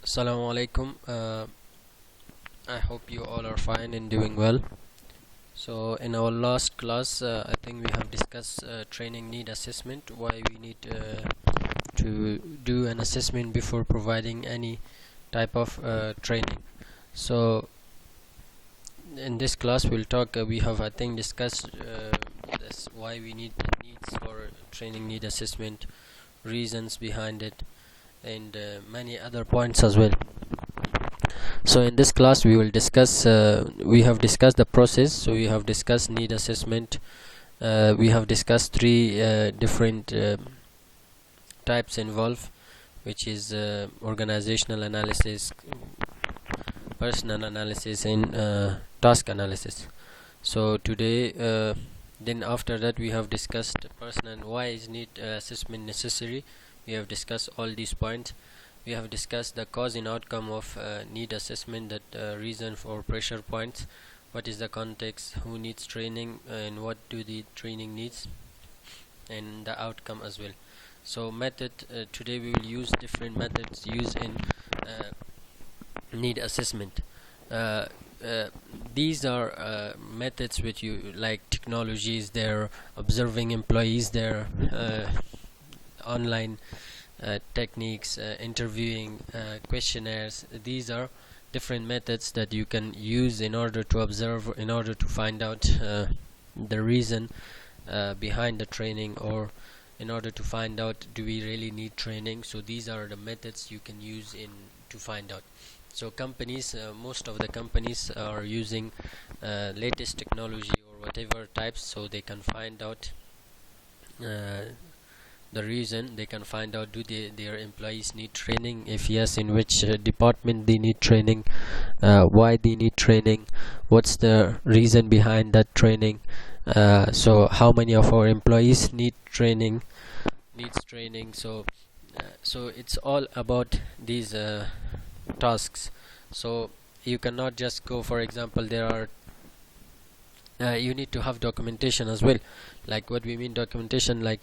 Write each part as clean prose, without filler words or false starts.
Assalamu alaikum. I hope you all are fine and doing well. So in our last class, I think we have discussed training need assessment, why we need to do an assessment before providing any type of training. So in this class we'll talk, we have I think discussed this, why we need needs for training need assessment, reasons behind it, and many other points as well. So in this class we will discuss, we have discussed the process. So we have discussed need assessment, we have discussed three different types involved, which is organizational analysis, personal analysis, and task analysis. So today, then after that we have discussed personal, why is need assessment necessary. We have discussed all these points. We have discussed the cause and outcome of need assessment, that reason for pressure points, what is the context, who needs training, and what do the training needs, and the outcome as well. So method, today we will use different methods used in need assessment. uh, uh, these are methods which you like technologies, they're observing employees, they're online techniques, interviewing, questionnaires. These are different methods that you can use in order to observe, in order to find out the reason behind the training, or in order to find out, do we really need training. So these are the methods you can use in to find out. So companies, most of the companies are using latest technology or whatever types, so they can find out the reason. They can find out, do their employees need training, if yes, in which department they need training, why they need training, what's the reason behind that training. So how many of our employees needs training. So it's all about these tasks. So you cannot just go, for example, there are you need to have documentation as well. Like, what we mean documentation, like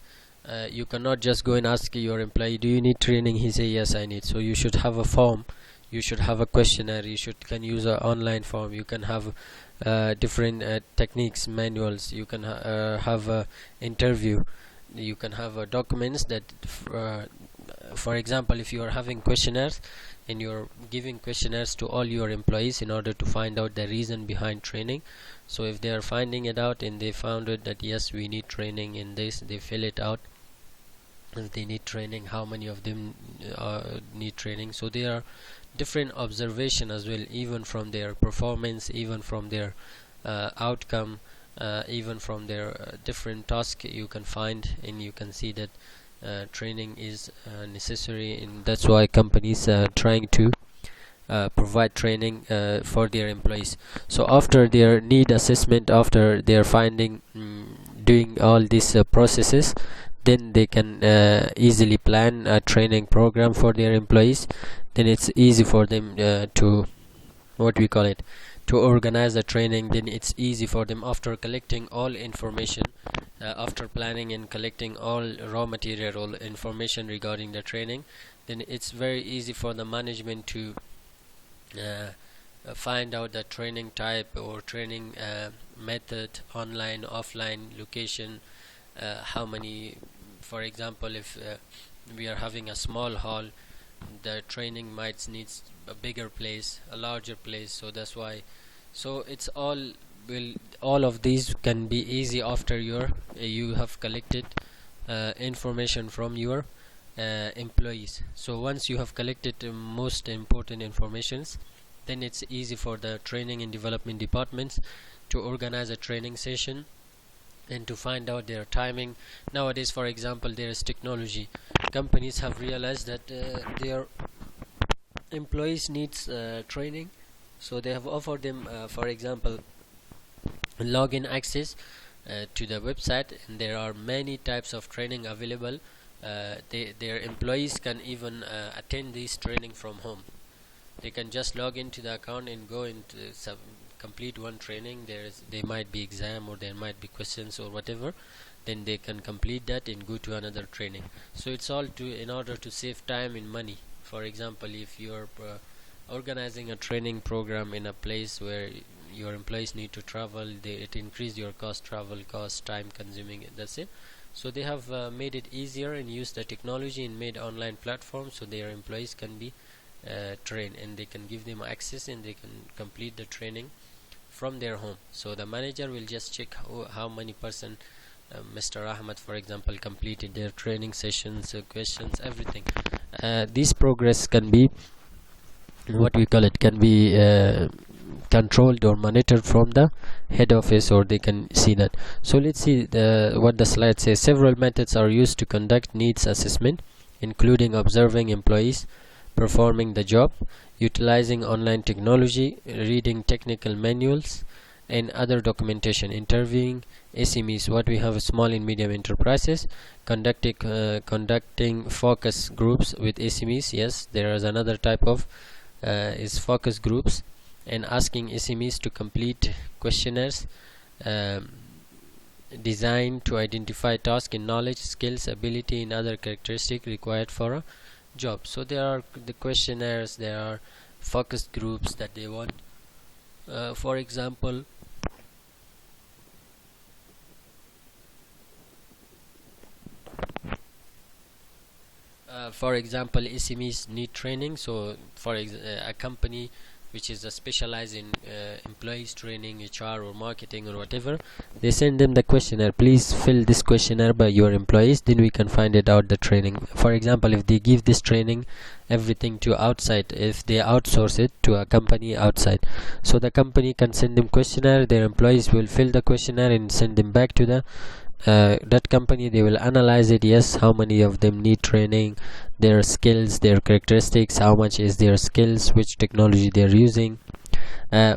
you cannot just go and ask your employee, do you need training? He say yes, I need. So you should have a form, you should have a questionnaire, you can use an online form, you can have different techniques, manuals, you can have a interview, you can have documents that for example, if you are having questionnaires and you're giving questionnaires to all your employees in order to find out the reason behind training. So if they are finding it out and they found it that yes, we need training in this, they fill it out. If they need training, how many of them need training. So there are different observation as well, even from their performance, even from their outcome, even from their different tasks you can find, and you can see that training is necessary, and that's why companies are trying to provide training for their employees. So after their need assessment, after their finding, doing all these processes, then they can easily plan a training program for their employees. Then it's easy for them to, what we call it, to organize the training. Then it's easy for them, after collecting all information, after planning and collecting all raw material, all information regarding the training, then it's very easy for the management to find out the training type or training method, online, offline, location, how many. For example, if we are having a small hall, the training might needs a bigger place, a larger place. So that's why. So it's all of these can be easy after you have collected information from your employees. So once you have collected most important informations, then it's easy for the training and development departments to organize a training session and to find out their timing. Nowadays, for example, there is technology. Companies have realized that their employees needs training, so they have offered them, for example, login access to the website, and there are many types of training available. Their employees can even attend this training from home. They can just log into the account and go into complete one training. There might be exam, or there might be questions or whatever, then they can complete that and go to another training. So it's all in order to save time and money For example, if you're organizing a training program in a place where your employees need to travel, it increase your cost, travel cost, time consuming, that's it. So they have made it easier and used the technology and made online platforms so their employees can be trained, and they can give them access and they can complete the training from their home. So the manager will just check how many person Mr. Ahmed, for example, completed their training sessions, questions, everything. This progress can be, what we call it, can be controlled or monitored from the head office, or they can see that. So let's see what the slide says. Several methods are used to conduct needs assessment, including observing employees performing the job, utilizing online technology, reading technical manuals and other documentation, interviewing SMEs, what we have, small and medium enterprises, conducting focus groups with SMEs. Yes, there is another type of is focus groups, and asking SMEs to complete questionnaires designed to identify tasks in knowledge, skills, ability and other characteristics required for a job. So there are the questionnaires, there are focus groups that they want. For example, SMEs need training. So for a company which is specialized in employees training, HR or marketing or whatever, they send them the questionnaire, please fill this questionnaire by your employees, then we can find it out the training. For example, if they give this training everything to outside, if they outsource it to a company outside, so the company can send them questionnaire, their employees will fill the questionnaire and send them back to the that company. They will analyze it, yes, how many of them need training, their skills, their characteristics, how much is their skills, which technology they are using.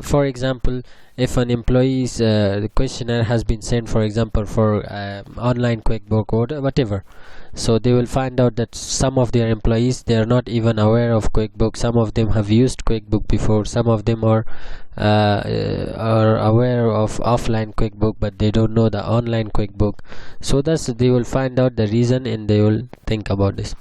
For example, if an employee's the questionnaire has been sent, for example, for online QuickBook or whatever, so they will find out that some of their employees, they are not even aware of QuickBook. Some of them have used QuickBook before, some of them are aware of offline QuickBook, but they don't know the online QuickBook. So thus they will find out the reason and they will think about this.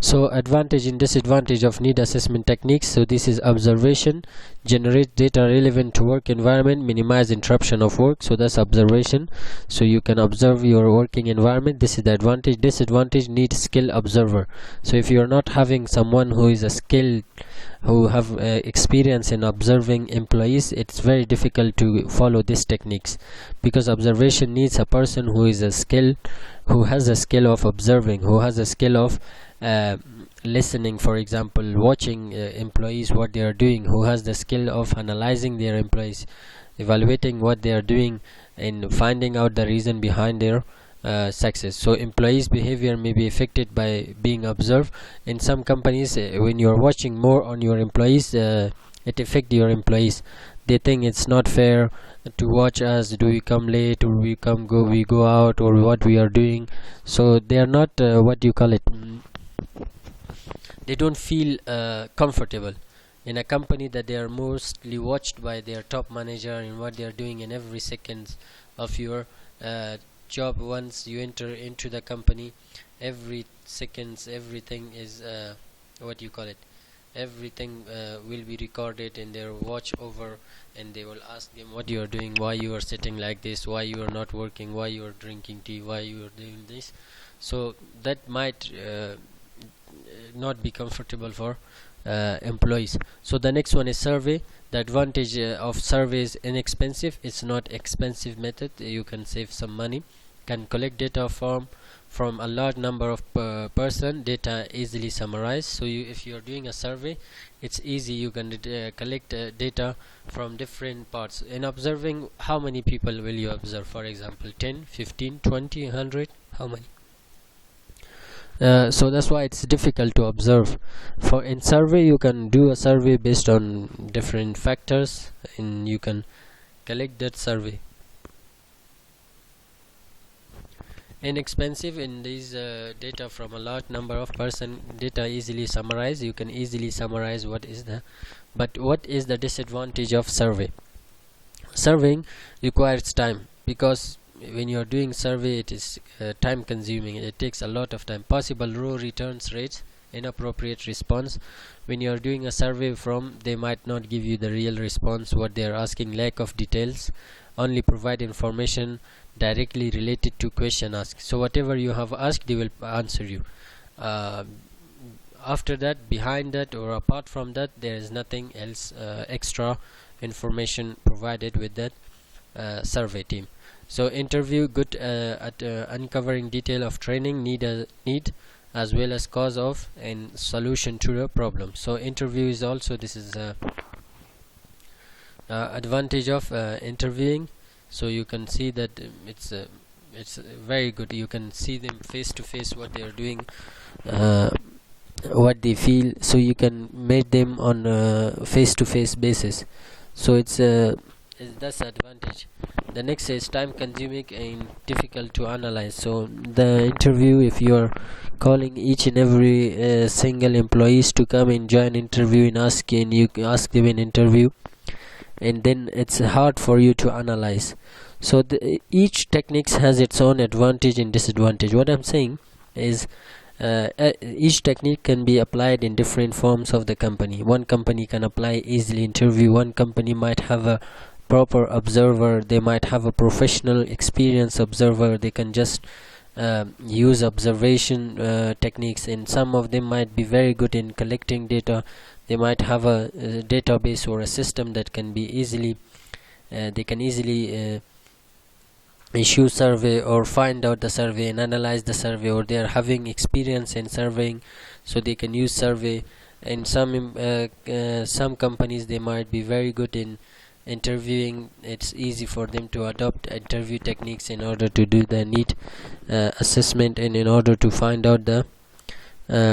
So advantage and disadvantage of need assessment techniques. So this is observation, generate data relevant to work environment, minimize interruption of work. So that's observation, so you can observe your working environment. This is the advantage. Disadvantage, need skill observer. So if you are not having someone who is a skilled, who have experience in observing employees, it's very difficult to follow these techniques, because observation needs a person who is a skill, who has a skill of observing, who has a skill of listening, for example, watching employees what they are doing, who has the skill of analyzing their employees, evaluating what they are doing and finding out the reason behind their success. So employees behavior may be affected by being observed. In some companies, when you are watching more on your employees, it affects your employees. They think it's not fair to watch us, do we come late or we go out, or what we are doing. So they are not what you call it, they don't feel comfortable in a company, that they are mostly watched by their top manager and what they are doing in every second of your job. Once you enter into the company, every seconds, everything is what you call it, everything will be recorded and they'll watch over, and they will ask them what you are doing, why you are sitting like this, why you are not working, why you are drinking tea, why you are doing this. So that might not be comfortable for employees. So the next one is survey. The advantage of survey is inexpensive. It's not expensive method. You can save some money. Can collect data from a large number of person. Data easily summarized. So if you are doing a survey, it's easy. You can collect data from different parts. In observing, how many people will you observe? For example, 10, 15, 20, 100, how many? So that's why it's difficult to observe. For in survey, you can do a survey based on different factors and you can collect that survey. Inexpensive, in these data from a large number of person, data easily summarized. You can easily summarize what is the, but what is the disadvantage of survey? Surveying requires time, because when you are doing survey, it is time consuming. It takes a lot of time. Possible raw returns rates, inappropriate response. When you are doing a survey from, they might not give you the real response what they are asking. Lack of details, only provide information directly related to question asked. So whatever you have asked, they will answer you. After that, behind that, or apart from that, there is nothing else extra information provided with that survey team. So interview good at uncovering detail of training need as well as cause of and solution to the problem. So interview is also, this is advantage of interviewing. So you can see that it's very good. You can see them face to face, what they are doing, what they feel, so you can meet them on a face to face basis. So it's that's advantage. The next is time consuming and difficult to analyze. So the interview, if you're calling each and every single employees to come and join interview and you ask them an interview, and then it's hard for you to analyze. So each techniques has its own advantage and disadvantage. What I'm saying is each technique can be applied in different forms of the company. One company can apply easily interview, one company might have a proper observer, they might have a professional experienced observer, they can just use observation techniques, and some of them might be very good in collecting data. They might have a database or a system that can be easily they can easily issue survey or find out the survey and analyze the survey, or they are having experience in surveying, so they can use survey. And some companies, they might be very good in interviewing. It's easy for them to adopt interview techniques in order to do the need assessment, and in order to find out the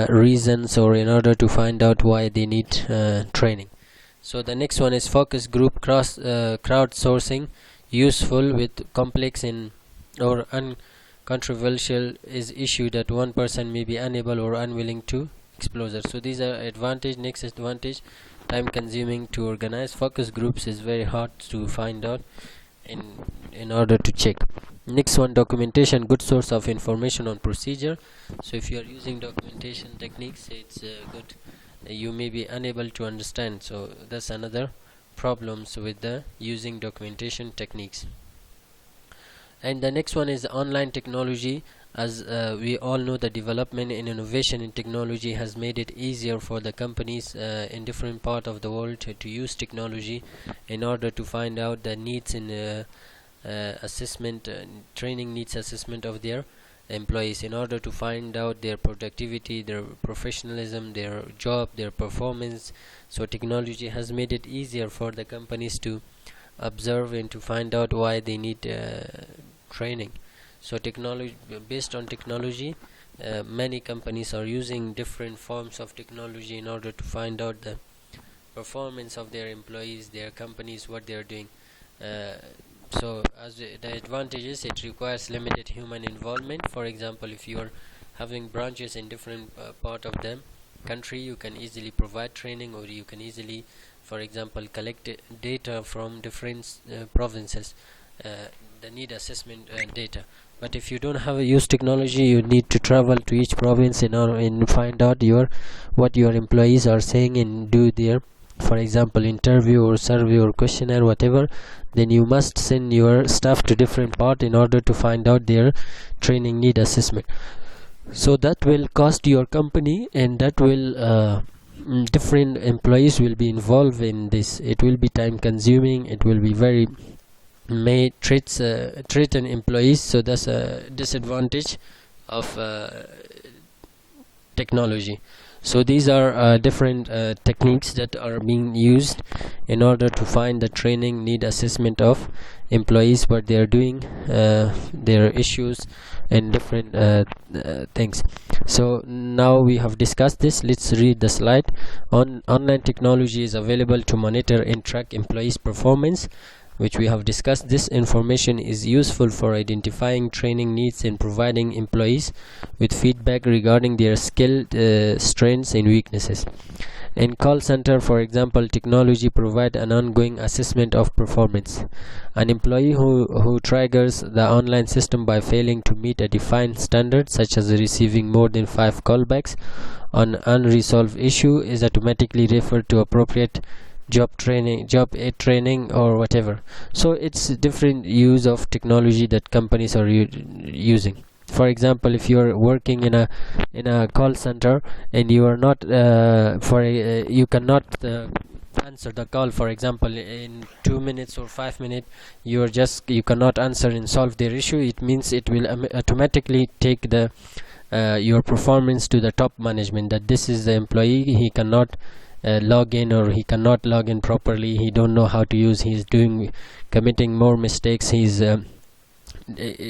reasons, or in order to find out why they need training. So the next one is focus group crowdsourcing, useful with complex or uncontroversial is issue that one person may be unable or unwilling to explore. So these are advantage. Next advantage, time consuming to organize. Focus groups is very hard to find out in order to check. Next one, documentation, good source of information on procedure. So if you are using documentation techniques, it's good. You may be unable to understand, so that's another problems with the using documentation techniques. And the next one is online technology. As we all know, the development and innovation in technology has made it easier for the companies in different part of the world to use technology in order to find out the needs in assessment, training needs assessment of their employees, in order to find out their productivity, their professionalism, their job, their performance. So technology has made it easier for the companies to observe and to find out why they need training. So technology, based on technology, many companies are using different forms of technology in order to find out the performance of their employees, their companies, what they are doing. So as the advantages, it requires limited human involvement. For example, if you are having branches in different part of the country, you can easily provide training, or you can easily, for example, collect data from different provinces, the need assessment data. But if you don't have a use technology, you need to travel to each province and find out what your employees are saying and do their, for example, interview or survey or questionnaire, whatever. Then you must send your staff to different part in order to find out their training need assessment. So that will cost your company, and that will different employees will be involved in this. It will be time consuming, it will be very threaten employees. So that's a disadvantage of technology. So these are different techniques that are being used in order to find the training need assessment of employees, what they are doing, their issues, and different things. So now we have discussed this. Let's read the slide. Online technology is available to monitor and track employees' performance, which we have discussed. This information is useful for identifying training needs and providing employees with feedback regarding their skill, strengths and weaknesses. In call center, for example, technology provide an ongoing assessment of performance. An employee who triggers the online system by failing to meet a defined standard, such as receiving more than 5 callbacks on unresolved issue, is automatically referred to appropriate job training or whatever. So it's different use of technology that companies are using. For example, if you're working in a call center and you are not you cannot answer the call, for example, in 2 minutes or 5 minutes, you cannot answer and solve their issue, it means it will automatically take the your performance to the top management, that this is the employee, he cannot log in, or he cannot log in properly, he don't know how to use, he's committing more mistakes, he's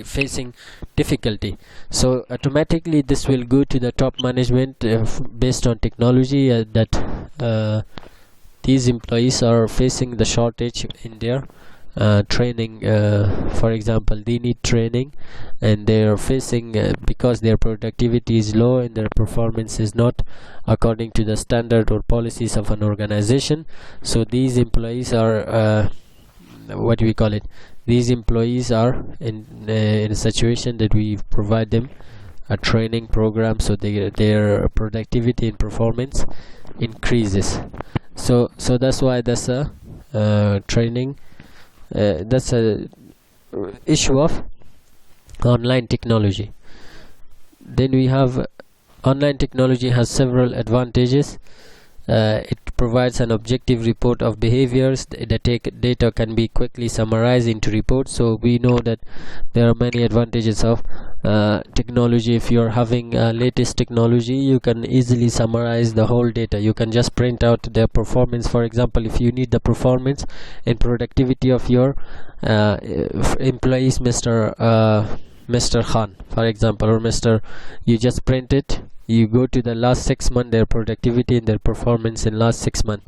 facing difficulty. So automatically this will go to the top management based on technology, that these employees are facing the shortage in their training. For example, they need training, and they are facing because their productivity is low and their performance is not according to the standard or policies of an organization. So these employees are what do we call it, these employees are in a situation that we provide them a training program, so their productivity and performance increases. So that's why that's a training, that's a issue of online technology. Then we have online technology has several advantages. It provides an objective report of behaviors. The data can be quickly summarized into reports. So we know that there are many advantages of technology. If you're having latest technology, you can easily summarize the whole data. You can just print out their performance. For example, if you need the performance and productivity of your employees, Mr. Khan, for example, or Mr. You just print it, you go to the last 6 months, their productivity and their performance in last 6 months.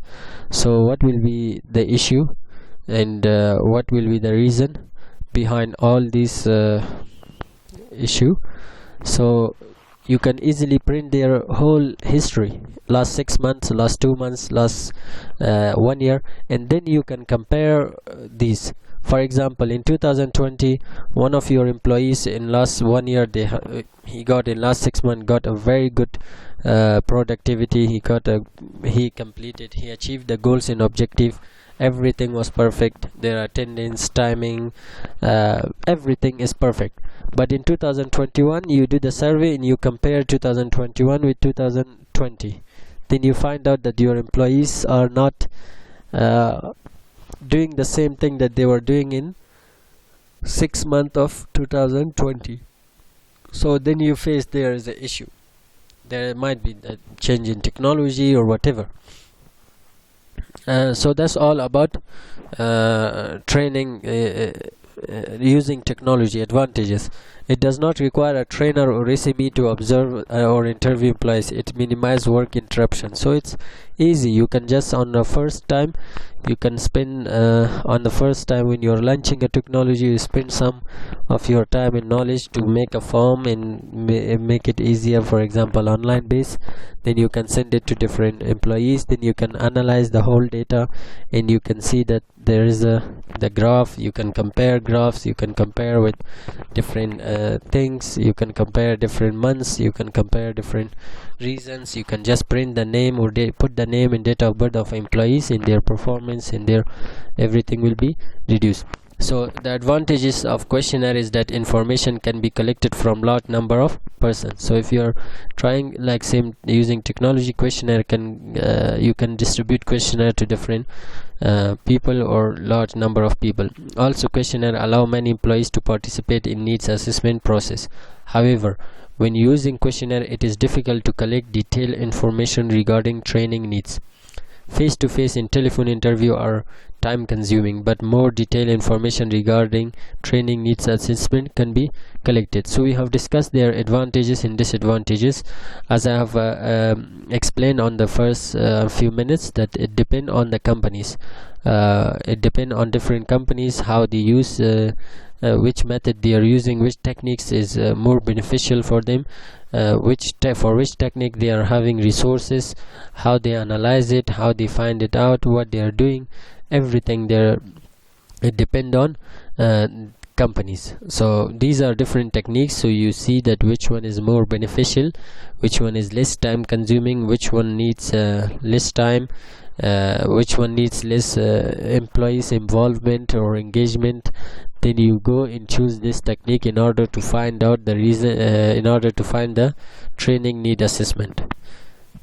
So what will be the issue, and what will be the reason behind all this issue? So you can easily print their whole history, last 6 months, last 2 months, last 1 year, and then you can compare these. For example, in 2020, one of your employees in last 1 year, he got in last 6 months got a very good productivity. He achieved the goals and objective. Everything was perfect. Their attendance, timing, everything is perfect. But in 2021, you do the survey and you compare 2021 with 2020. Then you find out that your employees are not doing the same thing that they were doing in 6 months of 2020. So then you face there is an issue. There might be a change in technology or whatever. So that's all about training using technology advantages. It does not require a trainer or SME to observe or interview employees. It minimizes work interruption. So it's easy. You can just on the first time, you can spend on the first time when you're launching a technology, you spend some of your time and knowledge to make a form and make it easier, for example online base. Then you can send it to different employees. Then you can analyze the whole data and you can see that there is the graph. You can compare graphs, you can compare with different things, you can compare different months, you can compare different reasons. You can just print the name or put the name and date of birth of employees, in their performance, in their everything will be reduced. So the advantages of questionnaire is that information can be collected from large number of persons. So if you're trying like same using technology, questionnaire can you can distribute questionnaire to different people or large number of people. Also, questionnaire allow many employees to participate in needs assessment process. However, when using questionnaire, it is difficult to collect detailed information regarding training needs. Face-to-face and telephone interview are time consuming, but more detailed information regarding training needs assessment can be collected. So we have discussed their advantages and disadvantages, as I have explained on the first few minutes, that it depends on the companies. It depends on different companies how they use which method they are using, which techniques is more beneficial for them. for which technique they are having resources, how they analyze it, how they find it out, what they are doing, everything there. It depend on companies. So these are different techniques, so you see that which one is more beneficial, which one is less time consuming, which one needs less time, which one needs less employees involvement or engagement. Then you go and choose this technique in order to find out the reason, in order to find the training need assessment.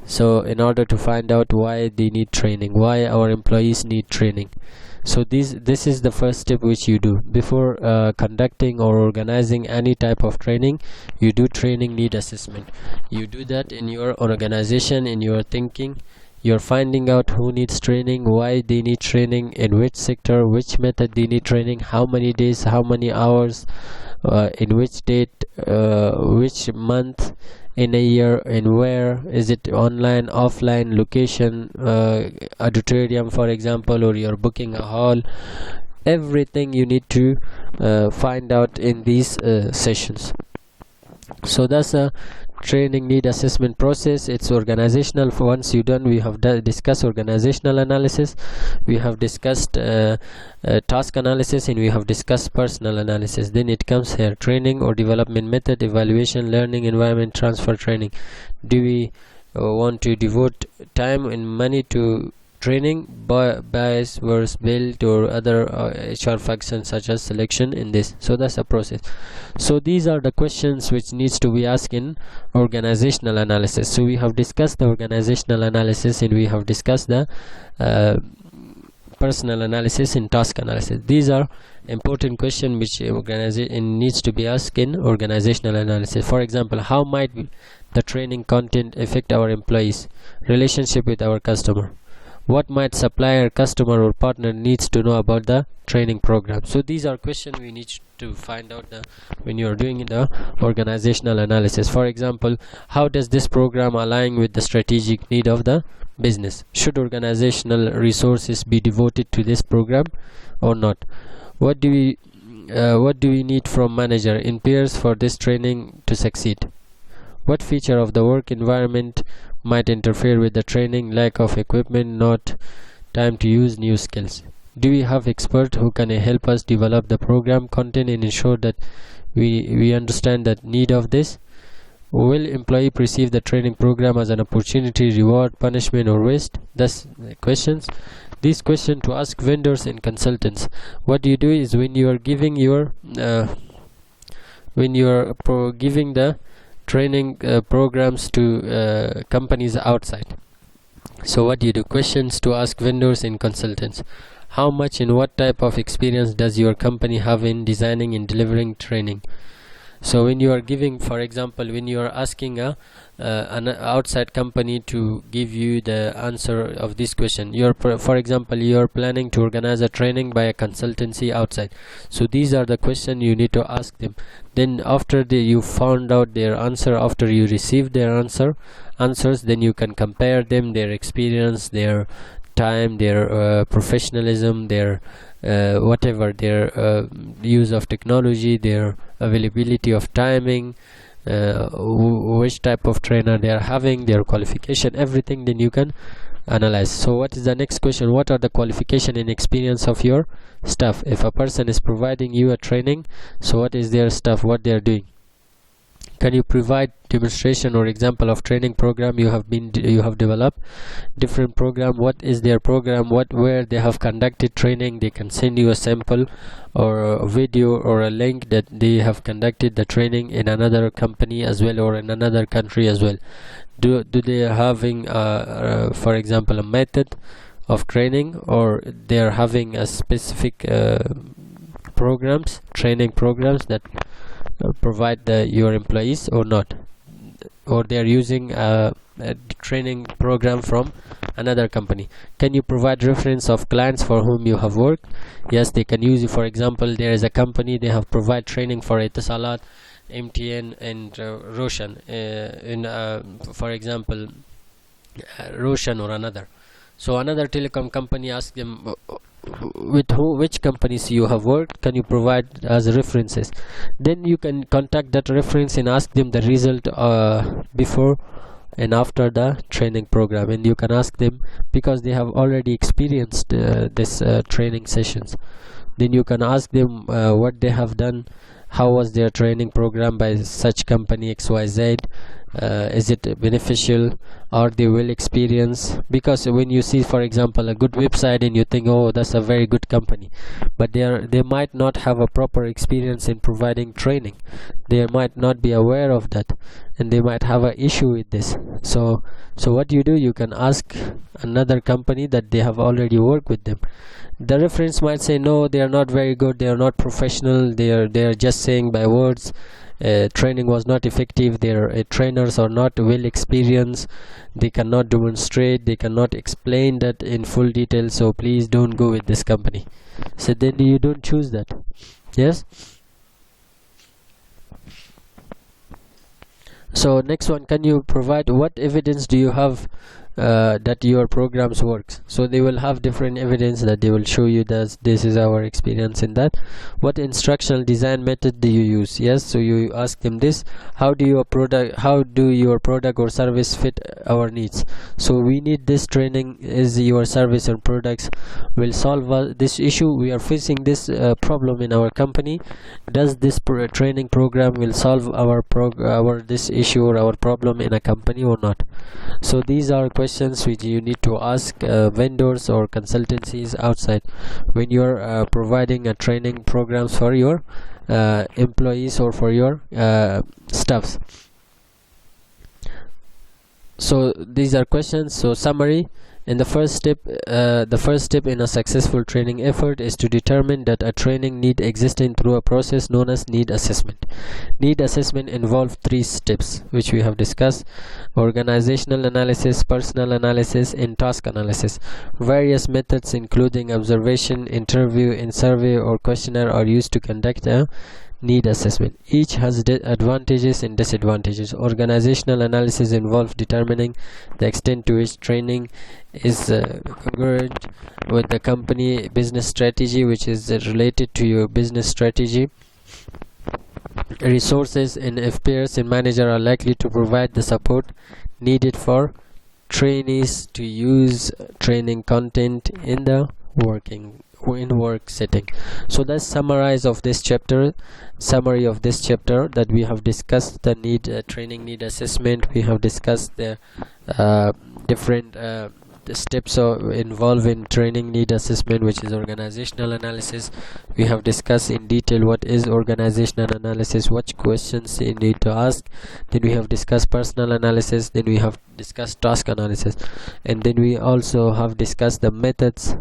So in order to find out why they need training, why our employees need training. So this is the first step which you do before conducting or organizing any type of training. You do training need assessment. You do that in your organization, in your thinking. You're finding out who needs training, why they need training, in which sector, which method they need training, how many days, how many hours, in which date, which month, in a year, and where is it, online, offline, location, auditorium for example, or you're booking a hall. Everything you need to find out in these sessions. So that's a training need assessment process. It's organizational. For once you done, we have discussed organizational analysis, we have discussed task analysis, and we have discussed personal analysis. Then it comes here: training or development method, evaluation, learning environment, transfer training. Do we want to devote time and money to training, bias versus build, or other HR functions such as selection in this? So that's a process. So these are the questions which needs to be asked in organizational analysis. So we have discussed the organizational analysis, and we have discussed the personal analysis and task analysis. These are important questions which organization needs to be asked in organizational analysis. For example, how might the training content affect our employees' relationship with our customer? What might supplier, customer, or partner needs to know about the training program? So these are questions we need to find out when you are doing the organizational analysis. For example, how does this program align with the strategic need of the business? Should organizational resources be devoted to this program or not? What do we need from manager and peers for this training to succeed? What feature of the work environment might interfere with the training? Lack of equipment, not time to use new skills. Do we have experts who can help us develop the program content and ensure that we understand the need of this? Will employee perceive the training program as an opportunity, reward, punishment, or waste? That's the questions. These questions to ask vendors and consultants. What you do is when you are giving your giving the training programs to companies outside. So what do you do? Questions to ask vendors and consultants. How much and what type of experience does your company have in designing and delivering training? So when you are giving, for example, when you are asking an outside company to give you the answer of this question, for example, you are planning to organize a training by a consultancy outside. So these are the questions you need to ask them. Then after you found out their answer, after you received their answers, then you can compare them, their experience, their time, their professionalism, their whatever, their use of technology, their availability of timing, which type of trainer they are having, their qualification, everything. Then you can analyze. So what is the next question? What are the qualification and experience of your staff? If a person is providing you a training, so what is their staff, what they are doing? Can you provide demonstration or example of training program you have developed? Different program, what is their program, where they have conducted training? They can send you a sample or a video or a link that they have conducted the training in another company as well, or in another country as well. Do they are having for example, a method of training, or they are having a specific programs, training programs that provide your employees or not, or they are using a training program from another company? Can you provide reference of clients for whom you have worked? Yes, they can use it. For example, there is a company, they have provide training for Etisalat, MTN, and Roshan in for example Roshan or another. So another telecom company asked them, with which companies you have worked, can you provide as references. Then you can contact that reference and ask them the result before and after the training program, and you can ask them because they have already experienced this training sessions. Then you can ask them what they have done, how was their training program by such company XYZ, is it beneficial, are they well experienced. Because when you see, for example, a good website and you think, oh, that's a very good company, but they might not have a proper experience in providing training, they might not be aware of that, and they might have an issue with this. So what you do, you can ask another company that they have already worked with them. The reference might say, no, they are not very good, they are not professional, they are just saying by words, training was not effective, their trainers are not well experienced, they cannot demonstrate, they cannot explain that in full detail, so please don't go with this company. So then you don't choose that. Yes. So next one, can you provide what evidence do you have that your programs works? So they will have different evidence that they will show you that this is our experience in that. What instructional design method do you use? Yes, so you ask them this, how do your product or service fit our needs? So we need this training, is your service and products will solve this issue, we are facing this problem in our company, does this training program will solve our this issue or our problem in a company or not? So these are questions which you need to ask vendors or consultancies outside when you're providing a training programs for your employees or for your staffs. So these are questions. So summary. In the first step in a successful training effort is to determine that a training need existing through a process known as need assessment. Need assessment involves 3 steps which we have discussed: organizational analysis, personal analysis, and task analysis. Various methods including observation, interview, and survey or questionnaire are used to conduct a need assessment. Each has advantages and disadvantages. Organizational analysis involves determining the extent to which training is congruent with the company business strategy, which is related to your business strategy, resources, and if peers and manager are likely to provide the support needed for trainees to use training content in the work setting. So that's summary of this chapter that we have discussed the training need assessment. We have discussed the different the steps involved in training need assessment, which is organizational analysis. We have discussed in detail what is organizational analysis, what questions you need to ask. Then we have discussed personal analysis, then we have discussed task analysis, and then we also have discussed the methods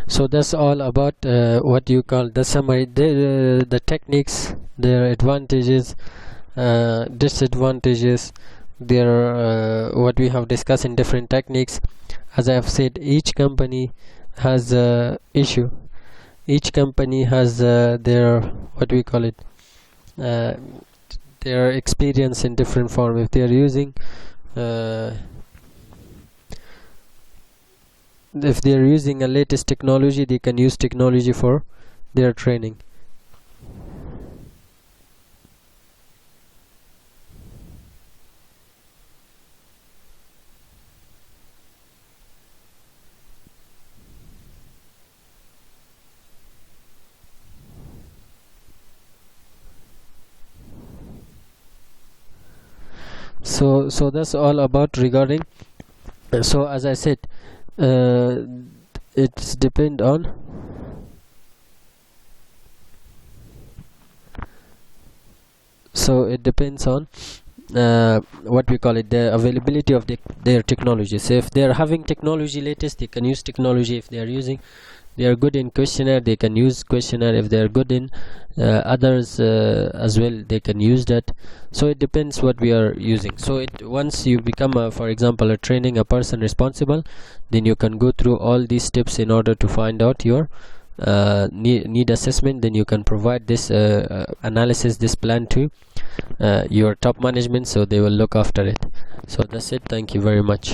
so that's all about what you call the summary, the techniques, their advantages, disadvantages, their what we have discussed in different techniques. As I have said, each company has a issue, each company has their what we call it their experience in different form. If they are using if they are using a latest technology, they can use technology for their training. So that's all about regarding. So as I said, it's depend on it depends on what we call it, the availability of their technology. So if they are having technology latest, they can use technology. If they are good in questionnaire, they can use questionnaire. If they are good in others as well, they can use that. So it depends what we are using. So once you become for example a training a person responsible, then you can go through all these steps in order to find out your need assessment. Then you can provide this analysis, this plan to your top management, so they will look after it. So that's it. Thank you very much.